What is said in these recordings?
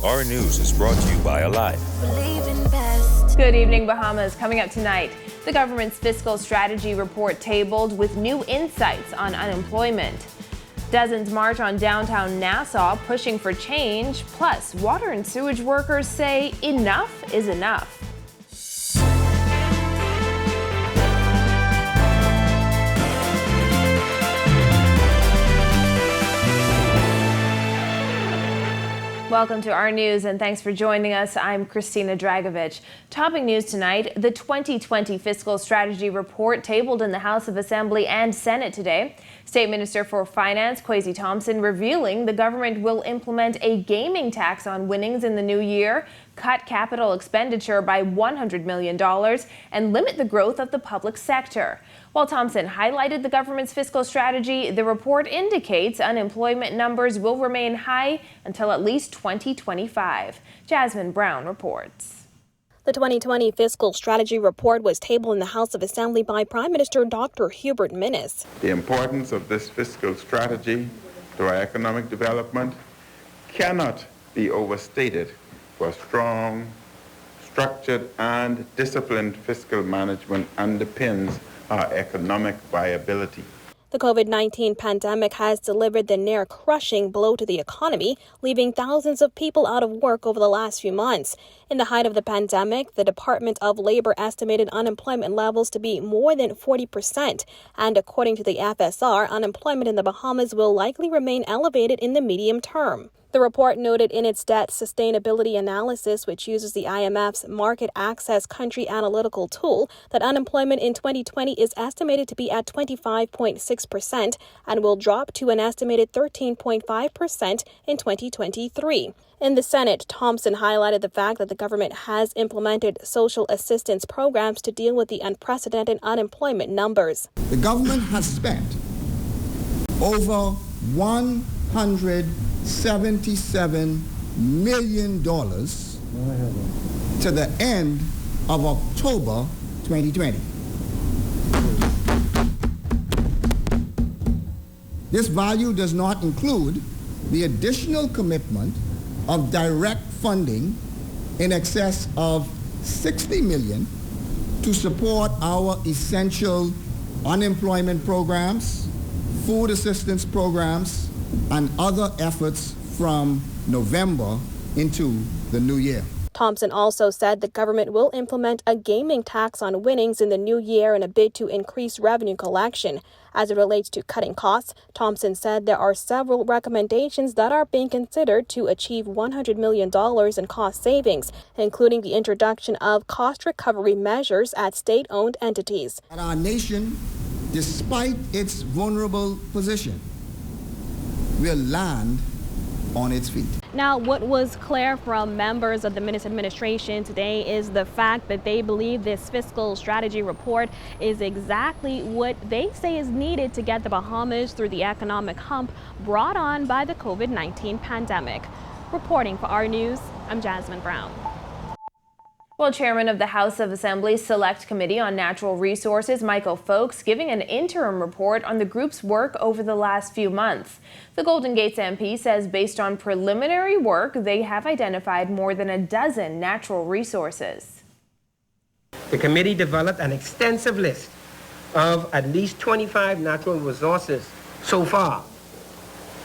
Our News is brought to you by Alive. Good evening, Bahamas. Coming up tonight, the government's fiscal strategy report tabled with new insights on unemployment. Dozens march on downtown Nassau pushing for change. Plus, water and sewage workers say enough is enough. Welcome to Our News and thanks for joining us. I'm Christina Dragovich. Topping news tonight, the 2020 Fiscal Strategy Report tabled in the House of Assembly and Senate today. State Minister for Finance Kwesi Thompson revealing the government will implement a gaming tax on winnings in the new year, cut capital expenditure by $100 million, and limit the growth of the public sector. While Thompson highlighted the government's fiscal strategy, the report indicates unemployment numbers will remain high until at least 2025. Jasmine Brown reports. The 2020 Fiscal Strategy Report was tabled in the House of Assembly by Prime Minister Dr. Hubert Minnis. The importance of this fiscal strategy to our economic development cannot be overstated, for strong, structured, and disciplined fiscal management underpins our economic viability. The COVID-19 pandemic has delivered the near-crushing blow to the economy, leaving thousands of people out of work over the last few months. In the height of the pandemic, the Department of Labor estimated unemployment levels to be more than 40%. And according to the FSR, unemployment in the Bahamas will likely remain elevated in the medium term. The report noted in its debt sustainability analysis, which uses the IMF's Market Access Country Analytical tool, that unemployment in 2020 is estimated to be at 25.6% and will drop to an estimated 13.5% in 2023. In the Senate, Thompson highlighted the fact that the government has implemented social assistance programs to deal with the unprecedented unemployment numbers. The government has spent over $177 million to the end of October 2020. This value does not include the additional commitment of direct funding in excess of $60 million to support our essential unemployment programs, food assistance programs, and other efforts from November into the new year. Thompson also said the government will implement a gaming tax on winnings in the new year in a bid to increase revenue collection. As it relates to cutting costs, Thompson said there are several recommendations that are being considered to achieve $100 million in cost savings, including the introduction of cost recovery measures at state-owned entities. Our nation, despite its vulnerable position, will land on its feet. Now, what was clear from members of the Minnis administration today is the fact that they believe this fiscal strategy report is exactly what they say is needed to get the Bahamas through the economic hump brought on by the COVID-19 pandemic. Reporting for Our News, I'm Jasmine Brown. Well, Chairman of the House of Assembly's Select Committee on Natural Resources, Michael Folks, giving an interim report on the group's work over the last few months. The Golden Gates MP says based on preliminary work, they have identified more than a dozen natural resources. The committee developed an extensive list of at least 25 natural resources so far,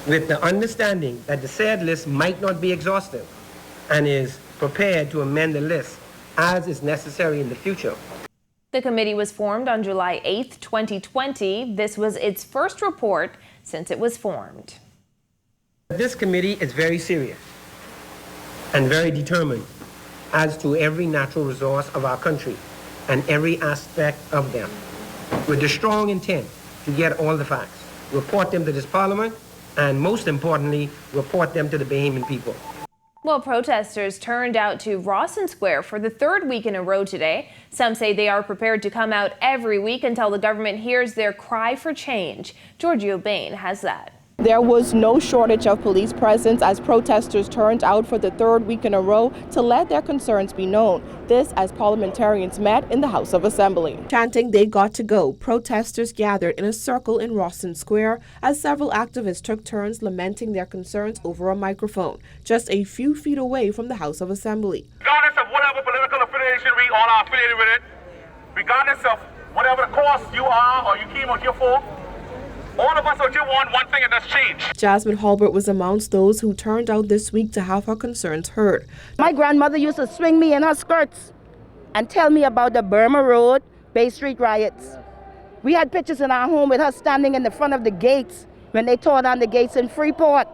with the understanding that the said list might not be exhaustive, and is prepared to amend the list as is necessary in the future. The committee was formed on July 8, 2020. This was its first report since it was formed. This committee is very serious and very determined as to every natural resource of our country and every aspect of them, with the strong intent to get all the facts, report them to this Parliament, and most importantly, report them to the Bahamian people. Well, protesters turned out to Rawson Square for the third week in a row today. Some say they are prepared to come out every week until the government hears their cry for change. Giorgio Bain has that. There was no shortage of police presence as protesters turned out for the third week in a row to let their concerns be known. This as parliamentarians met in the House of Assembly. Chanting "They got to go," protesters gathered in a circle in Rawson Square as several activists took turns lamenting their concerns over a microphone, just a few feet away from the House of Assembly. Regardless of whatever political affiliation we all are affiliated with it, regardless of whatever the cause you are or you came out here for, all of us out here want one thing, and that's change. Jasmine Halbert was amongst those who turned out this week to have her concerns heard. My grandmother used to swing me in her skirts and tell me about the Burma Road, Bay Street riots. We had pictures in our home with her standing in the front of the gates when they tore down the gates in Freeport.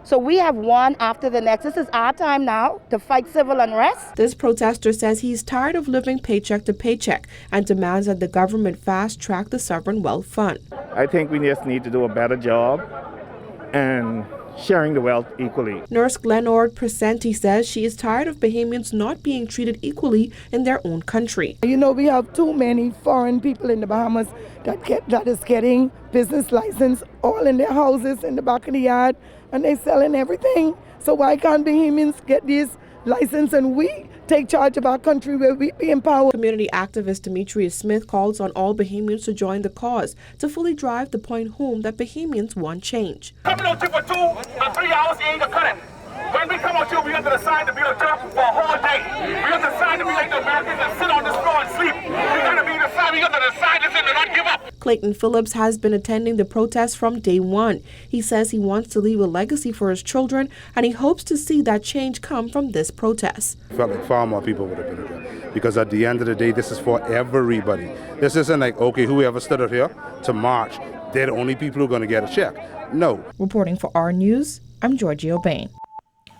So we have one after the next. This is our time now to fight civil unrest. This protester says he's tired of living paycheck to paycheck and demands that the government fast-track the Sovereign Wealth Fund. I think we just need to do a better job and sharing the wealth equally. Nurse Glenord Presenti says she is tired of Bahamians not being treated equally in their own country. You know, we have too many foreign people in the Bahamas that is getting business license all in their houses in the back of the yard, and they're selling everything. So why can't Bahamians get these license and we take charge of our country where we be empowered? Community activist Demetrius Smith calls on all Bahamians to join the cause to fully drive the point home that Bahamians want change. Coming out here for 2 or 3 hours, you ain't gonna cut it. When we come out here, we got to decide to be a job for a whole day. We got to decide to be like the Americans and sit on this floor and sleep. We got to decide this and not give up. Clayton Phillips has been attending the protests from day one. He says he wants to leave a legacy for his children, and he hopes to see that change come from this protest. I felt like far more people would have been there, because at the end of the day, this is for everybody. This isn't like, okay, whoever stood up here to march, they're the only people who are going to get a check. No. Reporting for Our News, I'm Georgie O'Bain.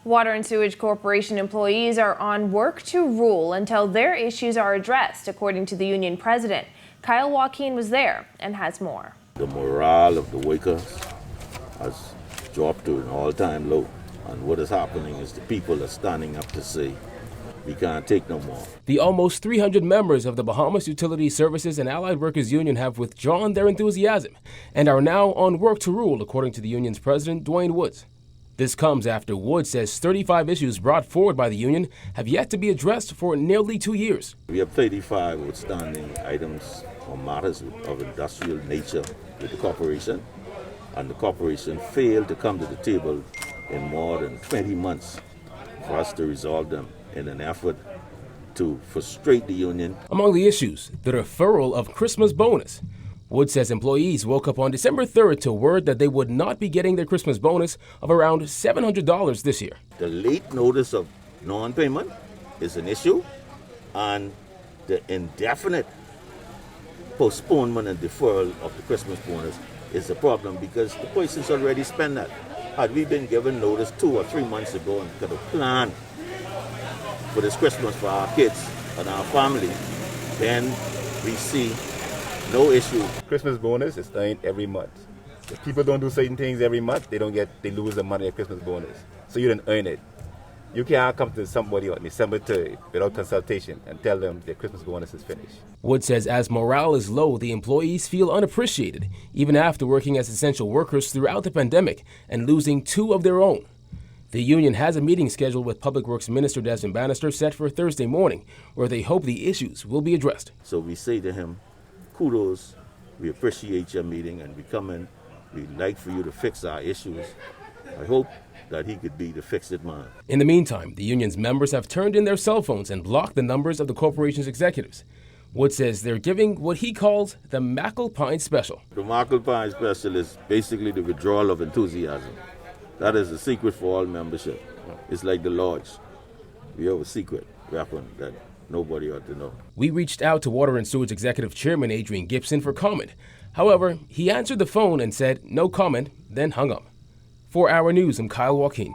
Water and Sewage Corporation employees are on work to rule until their issues are addressed, according to the union president. Kyle Joaquin was there and has more. The morale of the workers has dropped to an all-time low. And what is happening is the people are standing up to say, we can't take no more. The almost 300 members of the Bahamas Utility Services and Allied Workers Union have withdrawn their enthusiasm and are now on work to rule, according to the union's president, Dwayne Woods. This comes after Woods says 35 issues brought forward by the union have yet to be addressed for nearly 2 years. We have 35 outstanding items or matters of industrial nature with the corporation, and the corporation failed to come to the table in more than 20 months for us to resolve them in an effort to frustrate the union. Among the issues, the deferral of Christmas bonus. Woods says employees woke up on December 3rd to word that they would not be getting their Christmas bonus of around $700 this year. The late notice of non-payment is an issue, and the indefinite postponement and deferral of the Christmas bonus is a problem because the person's already spent that. Had we been given notice 2 or 3 months ago and could have planned for this Christmas for our kids and our family, then we see no issue. Christmas bonus is earned every month. If people don't do certain things every month, they lose the money of Christmas bonus. So you didn't earn it. You can't come to somebody on December 3rd without consultation and tell them their Christmas bonus is finished. Wood says as morale is low, the employees feel unappreciated, even after working as essential workers throughout the pandemic and losing 2 of their own. The union has a meeting scheduled with Public Works Minister Desmond Bannister set for Thursday morning, where they hope the issues will be addressed. So we say to him, kudos, we appreciate your meeting and we come in. We'd like for you to fix our issues. I hope that he could be the fix-it man. In the meantime, the union's members have turned in their cell phones and blocked the numbers of the corporation's executives. Wood says they're giving what he calls the Mackle Pine Special. The Mackle Pine Special is basically the withdrawal of enthusiasm. That is the secret for all membership. It's like the lodge. We have a secret weapon that nobody ought to know. We reached out to Water and Sewage Executive Chairman Adrian Gibson for comment. However, he answered the phone and said no comment, then hung up. For Our News, I'm Kyle Joaquin.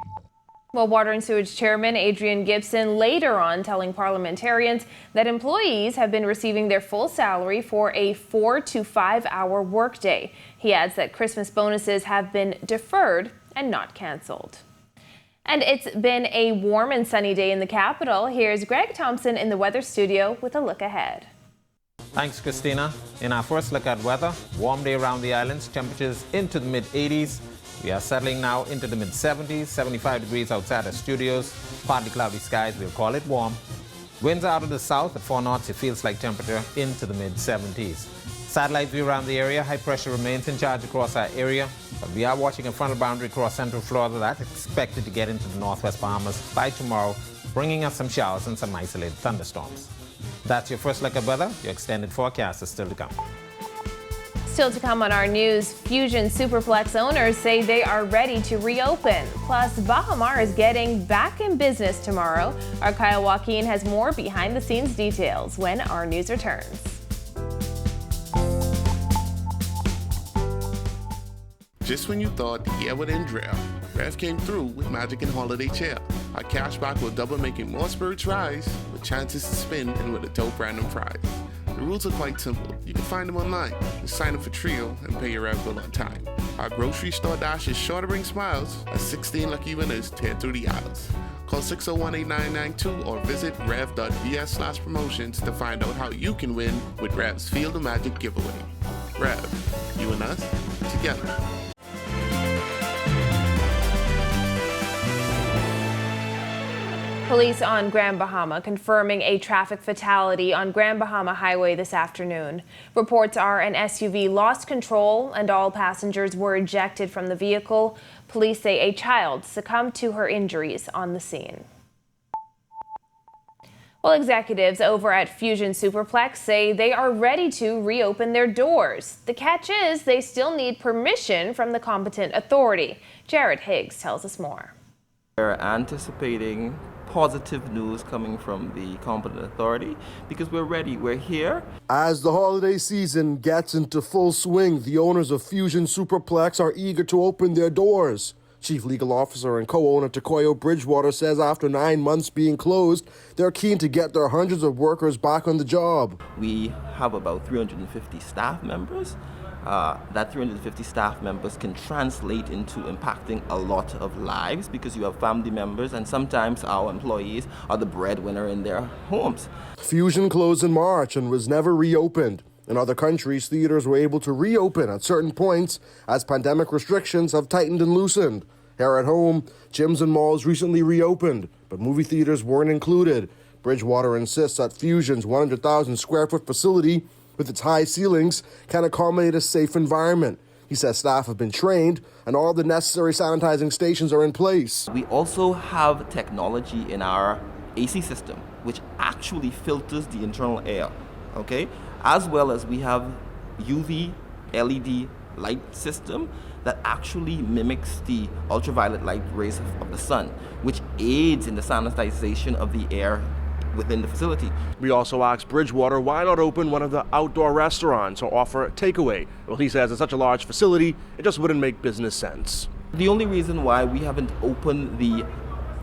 Well, Water and Sewage Chairman Adrian Gibson later on telling parliamentarians that employees have been receiving their full salary for a 4 to 5 hour workday. He adds that Christmas bonuses have been deferred and not canceled. And it's been a warm and sunny day in the capital. Here's Greg Thompson in the weather studio with a look ahead. Thanks, Christina. In our first look at weather, warm day around the islands, temperatures into the mid-80s. We are settling now into the mid-70s, 75 degrees outside our studios. Partly cloudy skies, we'll call it warm. Winds out of the south at 4 knots, it feels like temperature into the mid-70s. Satellite view around the area, high pressure remains in charge across our area, but we are watching a frontal boundary across central Florida that's expected to get into the northwest Bahamas by tomorrow, bringing us some showers and some isolated thunderstorms. That's your first look at weather. Your extended forecast is still to come. Still to come on our news, Fusion Superplex owners say they are ready to reopen. Plus, Baha Mar is getting back in business tomorrow. Our Kyle Joaquin has more behind-the-scenes details when Our News returns. Just when you thought the year would end drought, Rev came through with Magic and Holiday Chill. Our cashback will double, making more spirits rise, with chances to spin and with a dope random prize. The rules are quite simple. You can find them online. Just sign up for Trio and pay your Rev bill on time. Our grocery store dash is sure to bring smiles as 16 lucky winners tear through the aisles. Call 601-8992 or visit rev.vs/promotions to find out how you can win with Rev's Field of Magic giveaway. Rev, you and us, together. Police on Grand Bahama confirming a traffic fatality on Grand Bahama Highway this afternoon. Reports are an SUV lost control and all passengers were ejected from the vehicle. Police say a child succumbed to her injuries on the scene. Well, executives over at Fusion Superplex say they are ready to reopen their doors. The catch is they still need permission from the competent authority. Jared Higgs tells us more. We're anticipating positive news coming from the competent authority because we're ready, we're here. As the holiday season gets into full swing, the owners of Fusion Superplex are eager to open their doors. Chief Legal Officer and co-owner Takoyo Bridgewater says after 9 months being closed, they're keen to get their hundreds of workers back on the job. We have about 350 staff members. That 350 staff members can translate into impacting a lot of lives because you have family members and sometimes our employees are the breadwinner in their homes. Fusion closed in March and was never reopened. In other countries, theaters were able to reopen at certain points as pandemic restrictions have tightened and loosened. Here at home, gyms and malls recently reopened, but movie theaters weren't included. Bridgewater insists that Fusion's 100,000 square foot facility with its high ceilings can accommodate a safe environment. He says staff have been trained and all the necessary sanitizing stations are in place. We also have technology in our AC system, which actually filters the internal air, okay? As well as we have UV LED light system that actually mimics the ultraviolet light rays of the sun, which aids in the sanitization of the air within the facility. We also asked Bridgewater why not open one of the outdoor restaurants or offer takeaway. Well, he says it's such a large facility, it just wouldn't make business sense. The only reason why we haven't opened the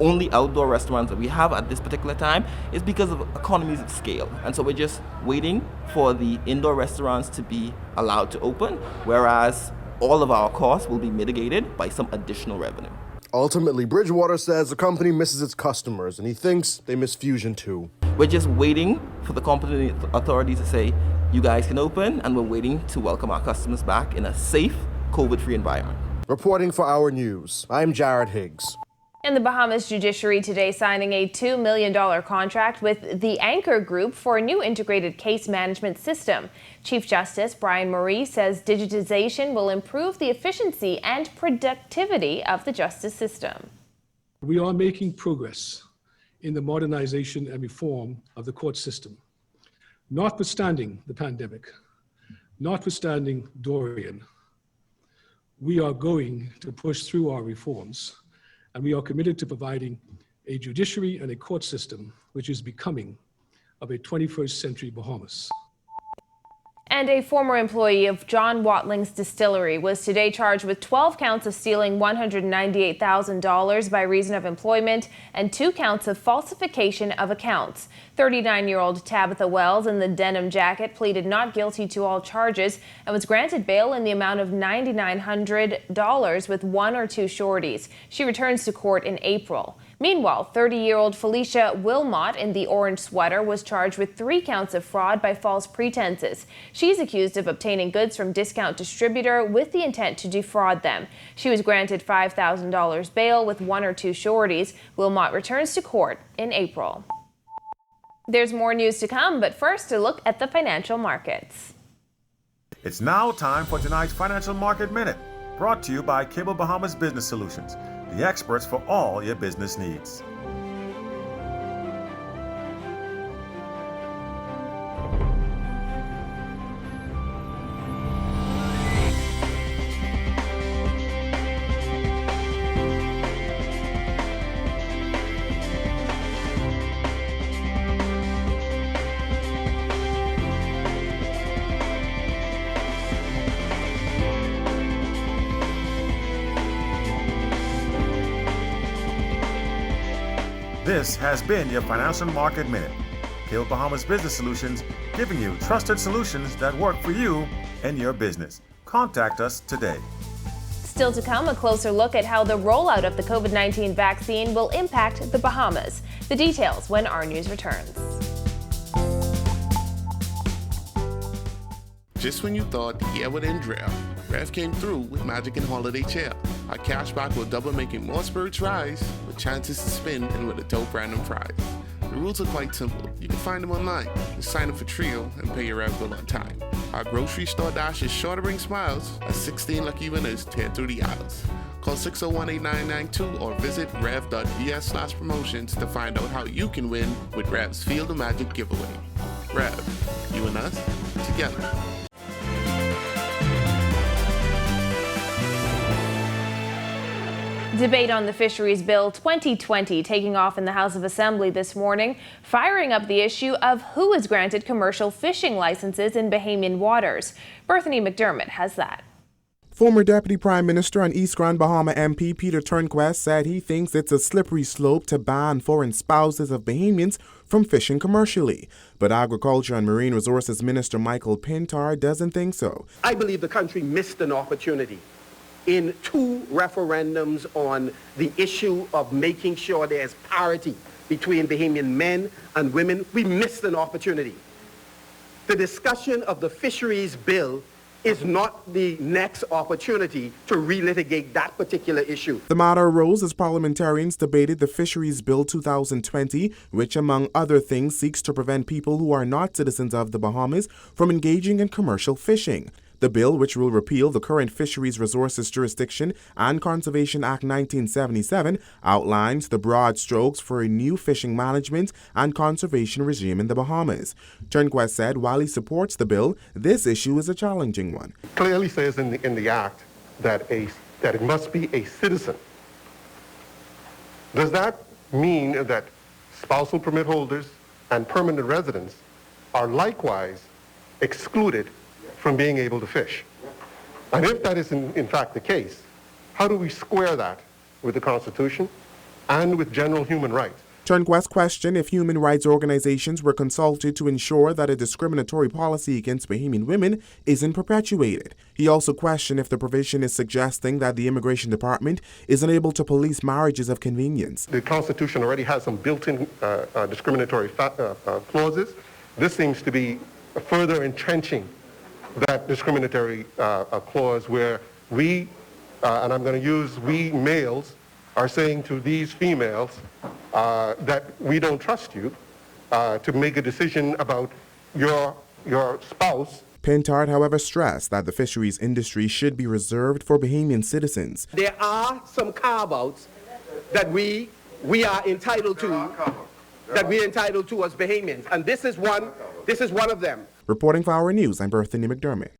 only outdoor restaurants that we have at this particular time is because of economies of scale. And so we're just waiting for the indoor restaurants to be allowed to open, whereas all of our costs will be mitigated by some additional revenue. Ultimately, Bridgewater says the company misses its customers, and he thinks they miss Fusion too. We're just waiting for the competent authority to say, you guys can open, and we're waiting to welcome our customers back in a safe, COVID-free environment. Reporting for Our News, I'm Jared Higgs. And the Bahamas judiciary today signing a $2 million contract with the Anchor Group for a new integrated case management system. Chief Justice Brian Marie says digitization will improve the efficiency and productivity of the justice system. We are making progress in the modernization and reform of the court system. Notwithstanding the pandemic, notwithstanding Dorian, we are going to push through our reforms. And we are committed to providing a judiciary and a court system which is becoming of a 21st century Bahamas. And a former employee of John Watling's distillery was today charged with 12 counts of stealing $198,000 by reason of employment and 2 counts of falsification of accounts. 39-year-old Tabitha Wells in the denim jacket pleaded not guilty to all charges and was granted bail in the amount of $9,900 with 1 or 2 sureties. She returns to court in April. Meanwhile, 30-year-old Felicia Wilmot in the orange sweater was charged with 3 counts of fraud by false pretenses. She's accused of obtaining goods from discount distributor with the intent to defraud them. She was granted $5,000 bail with 1 or 2 sureties. Wilmot returns to court in April. There's more news to come, but first a look at the financial markets. It's now time for tonight's Financial Market Minute, brought to you by Cable Bahamas Business Solutions, the experts for all your business needs. This has been your Financial Market Minute. Cable Bahamas Business Solutions, giving you trusted solutions that work for you and your business. Contact us today. Still to come, a closer look at how the rollout of the COVID-19 vaccine will impact the Bahamas. The details when Our News returns. Just when you thought the year would end drought, Rev came through with Magic and Holiday Cheer. Our cashback will double, making more spirits rise, with chances to spin and with a dope random prize. The rules are quite simple. You can find them online. Just sign up for Trio and pay your Rev bill on time. Our grocery store dash is sure to bring smiles as 16 lucky winners tear through the aisles. Call 601-8992 or visit rev.bs/promotions to find out how you can win with Rev's Field of Magic giveaway. Rev, you and us, together. Debate on the Fisheries Bill 2020 taking off in the House of Assembly this morning, firing up the issue of who is granted commercial fishing licenses in Bahamian waters. Berthany McDermott has that. Former Deputy Prime Minister and East Grand Bahama MP Peter Turnquest said he thinks it's a slippery slope to ban foreign spouses of Bahamians from fishing commercially. But Agriculture and Marine Resources Minister Michael Pintar doesn't think so. I believe the country missed an opportunity in 2 referendums on the issue of making sure there's parity between Bahamian men and women. We missed an opportunity. The discussion of the fisheries bill is not the next opportunity to relitigate that particular issue. The matter arose as parliamentarians debated the Fisheries Bill 2020, which among other things seeks to prevent people who are not citizens of the Bahamas from engaging in commercial fishing. The bill, which will repeal the current Fisheries Resources Jurisdiction and Conservation Act 1977, outlines the broad strokes for a new fishing management and conservation regime in the Bahamas. Turnquest said while he supports the bill, this issue is a challenging one. Clearly says in the act that it must be a citizen. Does that mean that spousal permit holders and permanent residents are likewise excluded from being able to fish? And if that is in fact the case, how do we square that with the Constitution and with general human rights? Turnquest questioned if human rights organizations were consulted to ensure that a discriminatory policy against Bahamian women isn't perpetuated. He also questioned if the provision is suggesting that the Immigration Department is unable to police marriages of convenience. The Constitution already has some built-in discriminatory clauses. This seems to be further entrenching that discriminatory clause where we, and I'm going to use we males, are saying to these females that we don't trust you to make a decision about your spouse. Pintard, however, stressed that the fisheries industry should be reserved for Bahamian citizens. There are some carve-outs that we are entitled to, that we're entitled to as Bahamians, and this is one of them. Reporting for Our News, I'm Berthany McDermott.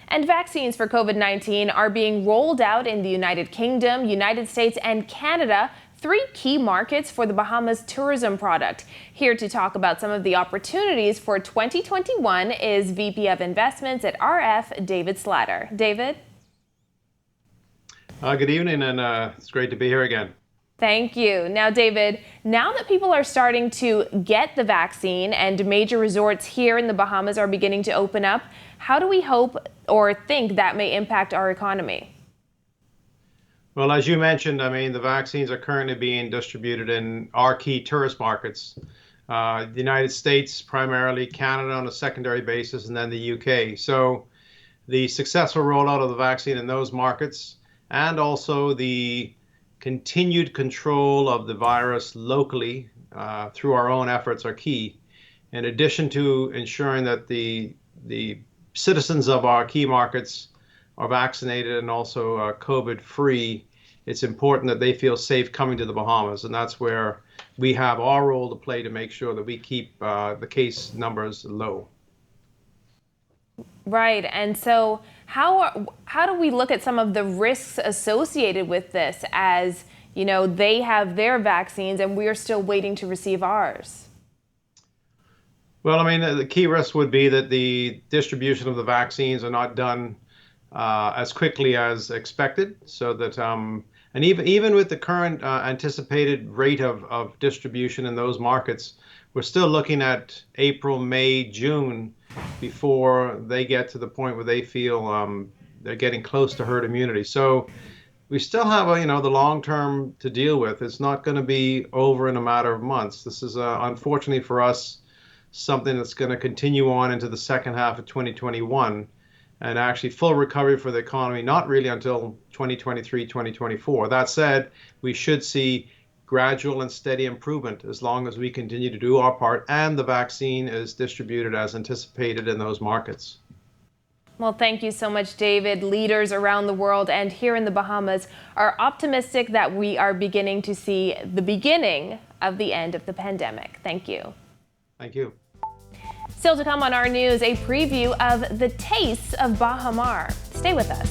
And vaccines for COVID-19 are being rolled out in the United Kingdom, United States, and Canada, 3 key markets for the Bahamas tourism product. Here to talk about some of the opportunities for 2021 is VP of Investments at RF, David Slatter. David? Good evening, and it's great to be here again. Thank you. Now, David, now that people are starting to get the vaccine and major resorts here in the Bahamas are beginning to open up, how do we hope or think that may impact our economy? Well, as you mentioned, I mean, the vaccines are currently being distributed in our key tourist markets. The United States primarily, Canada on a secondary basis, and then the UK. So the successful rollout of the vaccine in those markets and also the continued control of the virus locally through our own efforts are key. In addition to ensuring that the citizens of our key markets are vaccinated and also COVID-free, it's important that they feel safe coming to the Bahamas, and that's where we have our role to play to make sure that we keep the case numbers low. Right, and so how do we look at some of the risks associated with this, as you know, they have their vaccines and we're still waiting to receive ours? Well, I mean, the key risk would be that the distribution of the vaccines are not done as quickly as expected, so that and even with the current anticipated rate of distribution in those markets, we're still looking at April, May, June before they get to the point where they feel they're getting close to herd immunity. So we still have the long term to deal with. It's not going to be over in a matter of months. This is unfortunately for us something that's going to continue on into the second half of 2021. And actually full recovery for the economy, not really until 2023, 2024. That said, we should see gradual and steady improvement as long as we continue to do our part and the vaccine is distributed as anticipated in those markets. Well, thank you so much, David. Leaders around the world and here in the Bahamas are optimistic that we are beginning to see the beginning of the end of the pandemic. Thank you. Thank you. Still to come on Our News, a preview of the tastes of Baha Mar. Stay with us.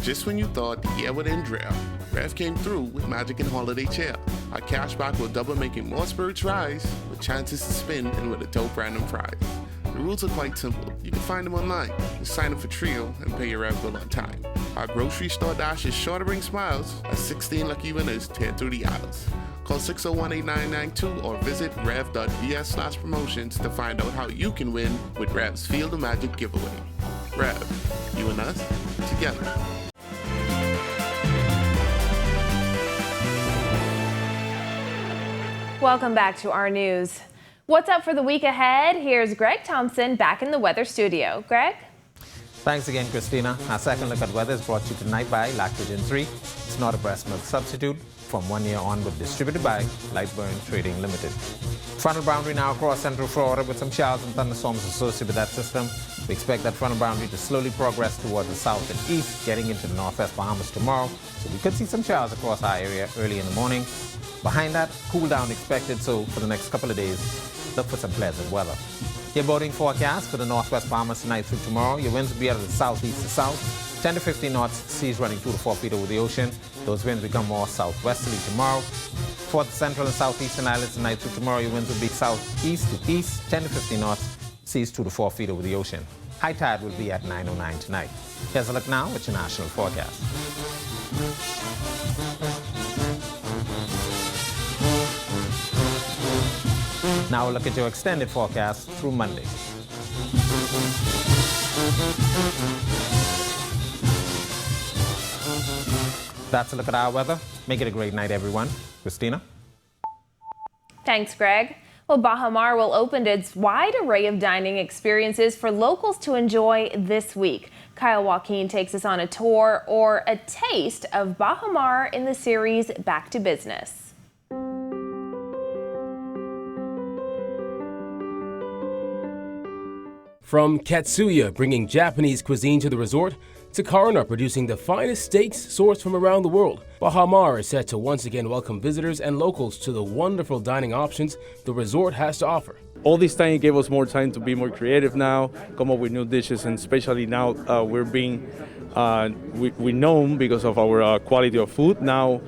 Just when you thought the year would end drought, Rev came through with Magic and Holiday Chair. Our cashback will double, making more spirits rise, with chances to spin and with a dope random prize. The rules are quite simple. You can find them online. Just sign up for Trio and pay your Rev bill on time. Our grocery store dash is sure to bring smiles as 16 lucky winners tear through the aisles. Call 601-8992 or visit rev.vs/promotions to find out how you can win with Rev's Field of Magic giveaway. Rev, you and us, together. Welcome back to Our News. What's up for the week ahead? Here's Greg Thompson back in the weather studio. Greg? Thanks again, Christina. Our second look at weather is brought to you tonight by Lactogen 3. It's not a breast milk substitute. From 1 year on, but distributed by Lightburn Trading Limited. Frontal boundary now across central Florida with some showers and thunderstorms associated with that system. We expect that frontal boundary to slowly progress towards the south and east, getting into the northwest Bahamas tomorrow. So we could see some showers across our area early in the morning. Behind that, cool down expected, so for the next couple of days, look for some pleasant weather. Your boating forecast for the northwest Bahamas tonight through tomorrow. Your winds will be out of the southeast to south. 10 to 15 knots, seas running 2 to 4 feet over the ocean. Those winds become more southwesterly tomorrow. For the central and southeastern islands tonight through tomorrow, your winds will be southeast to east, 10 to 15 knots, seas 2 to 4 feet over the ocean. High tide will be at 9:09 tonight. Here's a look now at your national forecast. Now we'll look at your extended forecast through Monday. That's a look at our weather. Make it a great night, everyone. Christina? Thanks, Greg. Well, Baha Mar will open its wide array of dining experiences for locals to enjoy this week. Kyle Joaquin takes us on a tour or a taste of Baha Mar in the series Back to Business. From Katsuya, bringing Japanese cuisine to the resort, to Karna, producing the finest steaks sourced from around the world, Baha Mar is set to once again welcome visitors and locals to the wonderful dining options the resort has to offer. All this time gave us more time to be more creative now, come up with new dishes, and especially now we're being known because of our quality of food. Now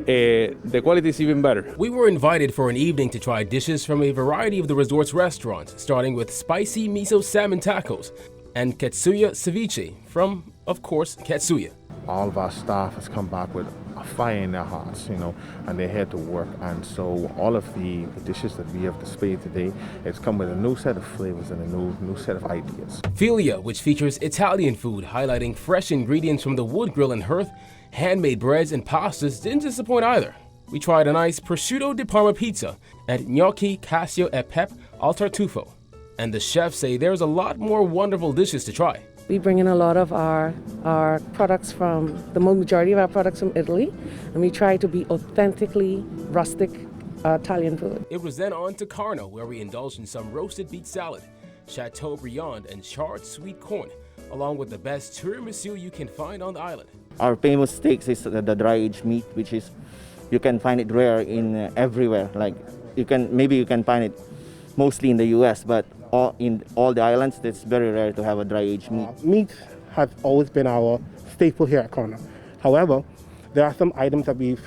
the quality is even better. We were invited for an evening to try dishes from a variety of the resort's restaurants, starting with spicy miso salmon tacos. and Katsuya ceviche from, of course, Katsuya. All of our staff has come back with a fire in their hearts, and they're here to work. And so all of the dishes that we have displayed today, it's come with a new set of flavors and a new set of ideas. Filia, which features Italian food, highlighting fresh ingredients from the wood grill and hearth, handmade breads and pastas, didn't disappoint either. We tried a nice prosciutto di Parma pizza at Gnocchi Cacio e Pepe al Tartufo. And the chefs say there's a lot more wonderful dishes to try. We bring in a lot of our products from, the majority of our products from Italy, and we try to be authentically rustic Italian food. It was then on to Carno, where we indulged in some roasted beet salad, Chateaubriand, and charred sweet corn, along with the best tiramisu you can find on the island. Our famous steaks is the dry-aged meat, which is, you can find it rare in everywhere. Like, you can find it mostly in the U.S., but in all the islands, it's very rare to have a dry-aged meat. Meat has always been our staple here at Carno. However, there are some items that we've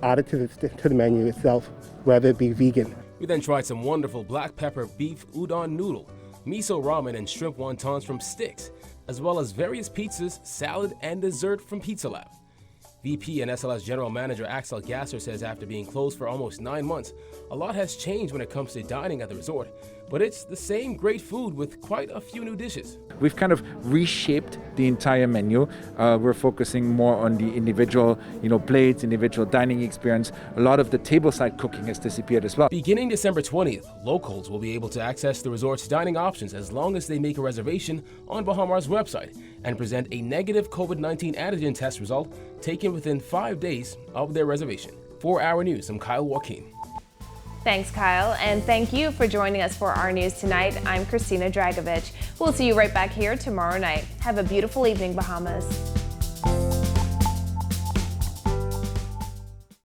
added to the menu itself, whether it be vegan. We then tried some wonderful black pepper beef udon noodle, miso ramen, and shrimp wontons from Sticks, as well as various pizzas, salad, and dessert from Pizza Lab. VP and SLS General Manager Axel Gasser says after being closed for almost 9 months, a lot has changed when it comes to dining at the resort, but it's the same great food with quite a few new dishes. We've kind of reshaped the entire menu. We're focusing more on the individual, plates, individual dining experience. A lot of the tableside cooking has disappeared as well. Beginning December 20th, locals will be able to access the resort's dining options as long as they make a reservation on Bahamar's website and present a negative COVID-19 antigen test result taken within 5 days of their reservation. For Our News, I'm Kyle Joaquin. Thanks, Kyle, and thank you for joining us for Our News Tonight. I'm Christina Dragovich. We'll see you right back here tomorrow night. Have a beautiful evening, Bahamas.